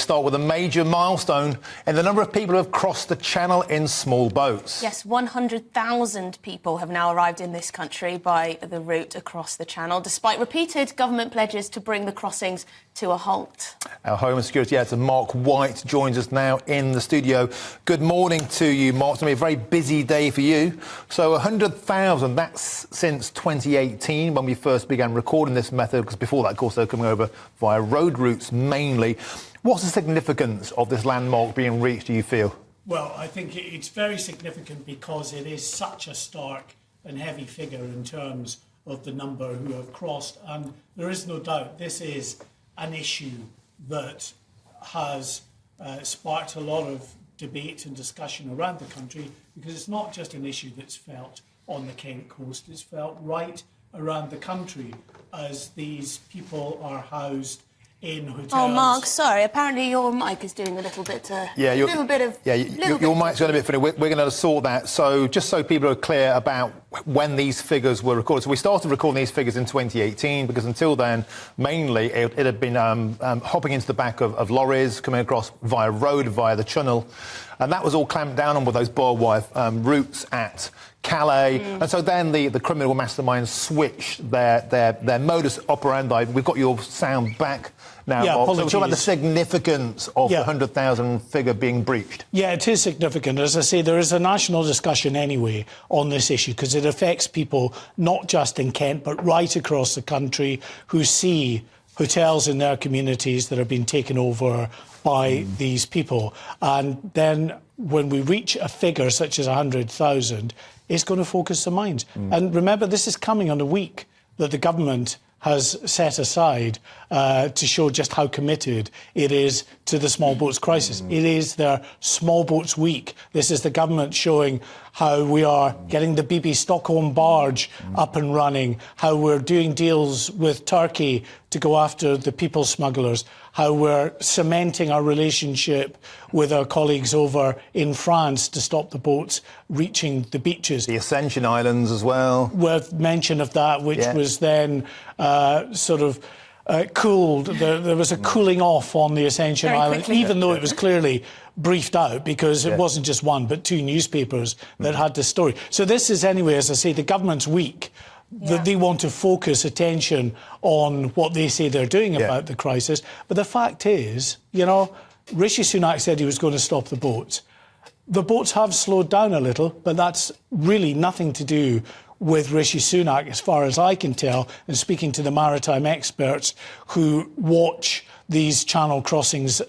start with a major milestone in the number of people who have crossed the Channel in small boats. Yes, 100,000 people have now arrived in this country by the route across the Channel, despite repeated government pledges to bring the crossings to a halt. Our Home and Security Editor, Mark White, joins us now in the studio. Good morning to you, Mark. It's going to be a very busy day for you. So 100,000, that's since 2018 when we first began recording this method, because before that, of course, they were coming over via road routes mainly. What's the significance of this landmark being reached, do you feel? Well, I think it's very significant because it is such a stark and heavy figure in terms of the number who have crossed. And there is no doubt this is an issue that has sparked a lot of debate and discussion around the country, because it's not just an issue that's felt on the Kent coast, it's felt right around the country as these people are housed in hotels. Oh, Mark, sorry. Apparently your mic is doing a little bit. Your mic's going a bit funny. We're going to sort that. So, just so people are clear about when these figures were recorded. So, we started recording these figures in 2018 because until then, mainly it had been hopping into the back of lorries, coming across via road, via the Channel, and that was all clamped down on with those barbed wire routes at Calais. And so then the criminal masterminds switched their modus operandi. We've got your sound back now, Bob. So we're talking about the significance of the 100,000 figure being breached. Yeah, it is significant. As I say, there is a national discussion anyway on this issue because it affects people not just in Kent but right across the country who see hotels in their communities that have been taken over by these people. And then when we reach a figure such as 100,000, it's going to focus the minds. And remember, this is coming on a week that the government has set aside to show just how committed it is to the small boats crisis. It is their small boats week. This is the government showing how we are getting the BB Stockholm barge up and running, how we're doing deals with Turkey to go after the people smugglers, how we're cementing our relationship with our colleagues over in France to stop the boats reaching the beaches. The Ascension Islands as well. With mention of that, which was then cooled. There was a cooling off on the Ascension Islands, even though it was clearly briefed out, because it wasn't just one but two newspapers that had this story. So this is, anyway, as I say, the government's week. That they want to focus attention on what they say they're doing about the crisis. But the fact is, you know, Rishi Sunak said he was going to stop the boats. The boats have slowed down a little, but that's really nothing to do with Rishi Sunak, as far as I can tell, and speaking to the maritime experts who watch these channel crossings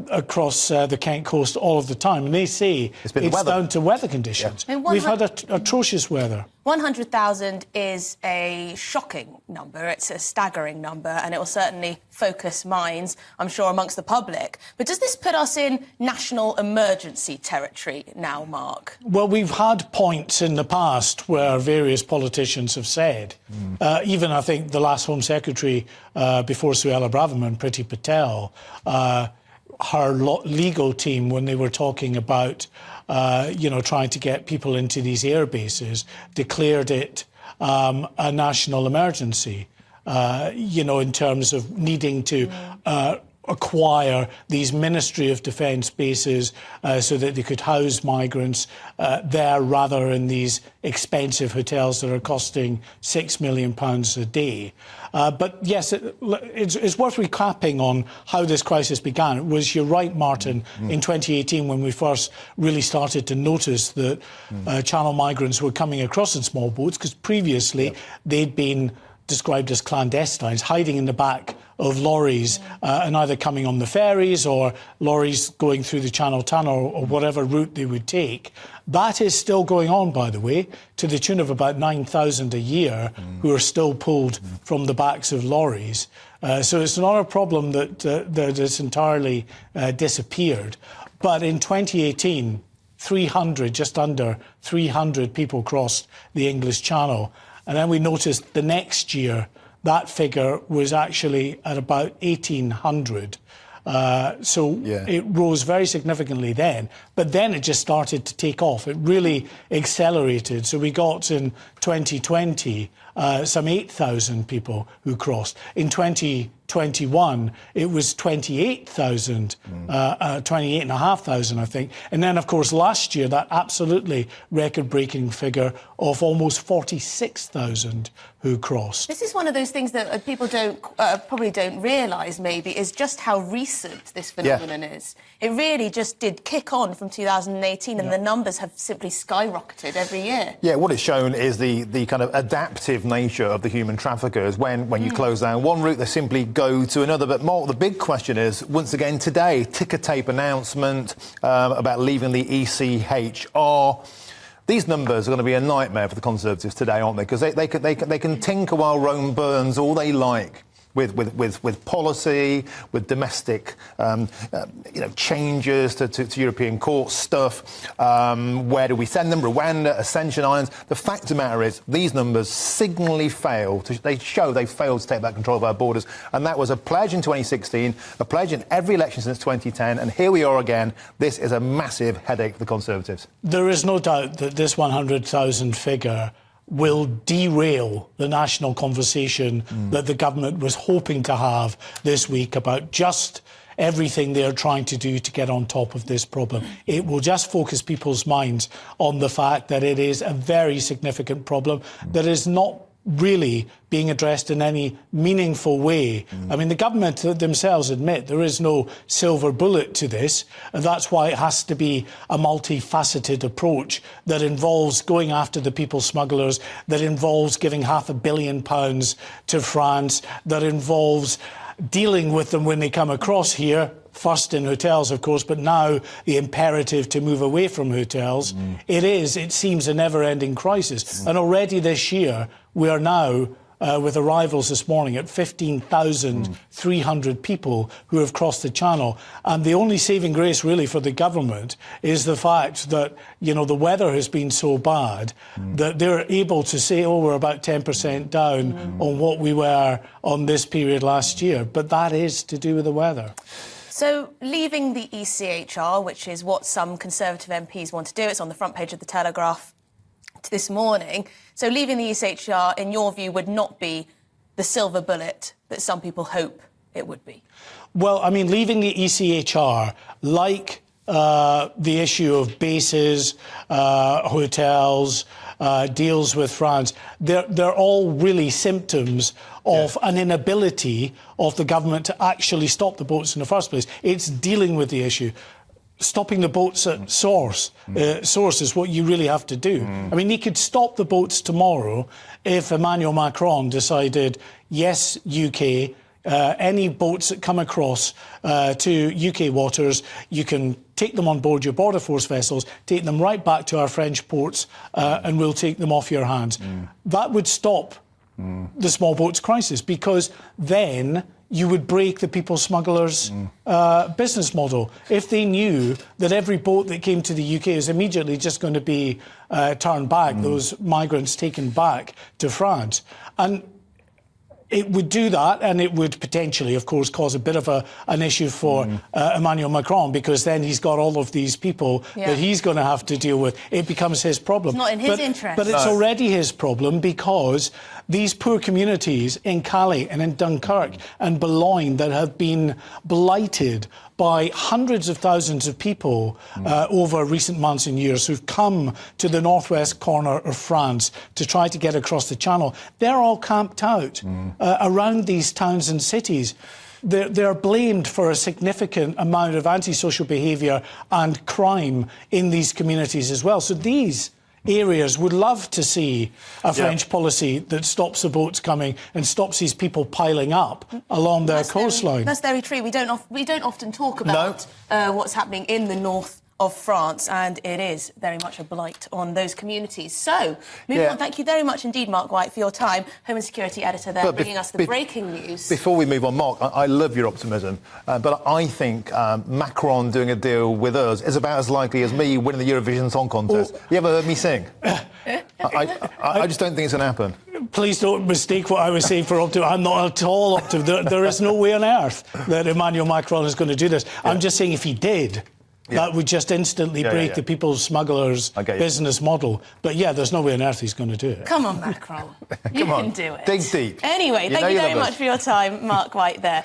across the Kent coast all of the time, and they say it's down to weather conditions. We've had atrocious weather. 100,000 is a shocking number. It's a staggering number, and it will certainly focus minds, I'm sure, amongst the public. But does this put us in national emergency territory now, Mark? Well, we've had points in the past where various politicians have said, even I think the last Home Secretary before Suella Braverman, Priti Patel, her legal team, when they were talking about, trying to get people into these air bases, declared it a national emergency, in terms of needing to acquire these Ministry of Defence bases so that they could house migrants there rather in these expensive hotels that are costing £6 million a day. But yes, it's worth recapping on how this crisis began. It was, you're right, Martin, in 2018 when we first really started to notice that Channel migrants were coming across in small boats, because previously they'd been described as clandestines, hiding in the back of lorries and either coming on the ferries or lorries going through the Channel Tunnel or whatever route they would take. That is still going on, by the way, to the tune of about 9,000 a year who are still pulled from the backs of lorries. So it's not a problem that has entirely disappeared. But in 2018, just under 300 people crossed the English Channel. And then we noticed the next year that figure was actually at about 1,800. It rose very significantly then, but then it just started to take off. It really accelerated. So we got in 2020 some 8,000 people who crossed. In 2021, it was 28,000, 28,500, I think. And then, of course, last year, that absolutely record-breaking figure of almost 46,000 who crossed. This is one of those things that people probably don't realise, maybe, is just how recent this phenomenon is. It really just did kick on from 2018, and the numbers have simply skyrocketed every year. Yeah, what it's shown is the kind of adaptive nature of the human traffickers. When you close down one route, they simply go to another. But Mark, the big question is, once again today, ticker tape announcement about leaving the ECHR. These numbers are going to be a nightmare for the Conservatives today, aren't they? Because they can tinker while Rome burns all they like with policy, with domestic changes to European court stuff. Where do we send them? Rwanda, Ascension Islands. The fact of the matter is, these numbers signally fail. They show they failed to take back control of our borders, and that was a pledge in 2016, a pledge in every election since 2010, and here we are again. This is a massive headache for the Conservatives. There is no doubt that this 100,000 figure will derail the national conversation that the government was hoping to have this week about just everything they're trying to do to get on top of this problem. It will just focus people's minds on the fact that it is a very significant problem that is not really being addressed in any meaningful way. I mean, the government themselves admit there is no silver bullet to this, and that's why it has to be a multifaceted approach that involves going after the people smugglers, that involves giving £500 million to France, that involves dealing with them when they come across here, first in hotels, of course, but now the imperative to move away from hotels. It seems, a never-ending crisis. And already this year, we are now, with arrivals this morning, at 15,300 people who have crossed the Channel. And the only saving grace, really, for the government is the fact that, the weather has been so bad that they're able to say, we're about 10% down on what we were on this period last year. But that is to do with the weather. So, leaving the ECHR, which is what some Conservative MPs want to do, it's on the front page of the Telegraph this morning. So, leaving the ECHR, in your view, would not be the silver bullet that some people hope it would be? Well, I mean, leaving the ECHR, like the issue of bases, hotels, deals with France, they're all really symptoms of an inability of the government to actually stop the boats in the first place. It's dealing with the issue. Stopping the boats at source is what you really have to do. I mean, he could stop the boats tomorrow if Emmanuel Macron decided, yes, UK, any boats that come across to UK waters, you can take them on board your border force vessels, take them right back to our French ports, and we'll take them off your hands. That would stop the small boats crisis, because then you would break the people smugglers' business model. If they knew that every boat that came to the UK is immediately just going to be turned back, those migrants taken back to France. And it would do that, and it would potentially, of course, cause a bit of an issue for Emmanuel Macron, because then he's got all of these people that he's going to have to deal with. It becomes his problem. It's not in his interest. But it's already his problem, because these poor communities in Calais and in Dunkirk and Boulogne that have been blighted by hundreds of thousands of people over recent months and years who've come to the northwest corner of France to try to get across the Channel, they're all camped out around these towns and cities. They're blamed for a significant amount of antisocial behaviour and crime in these communities as well. So these areas would love to see a French policy that stops the boats coming and stops these people piling up along their coastline. That's very true. We don't often talk about what's happening in the north of France, and it is very much a blight on those communities. So, moving on, thank you very much indeed, Mark White, for your time. Home and Security Editor there, bringing us the breaking news. Before we move on, Mark, I love your optimism, but I think Macron doing a deal with us is about as likely as me winning the Eurovision Song Contest. You ever heard me sing? I just don't think it's going to happen. Please don't mistake what I was saying for optimism. I'm not at all optimistic. There is no way on earth that Emmanuel Macron is going to do this. I'm just saying if he did, That would just instantly break the people smugglers' business model. But yeah, there's no way on earth he's going to do it. Come on, Macron. You can do it. Dig deep. Anyway, thank you very much for your time, Mark White there.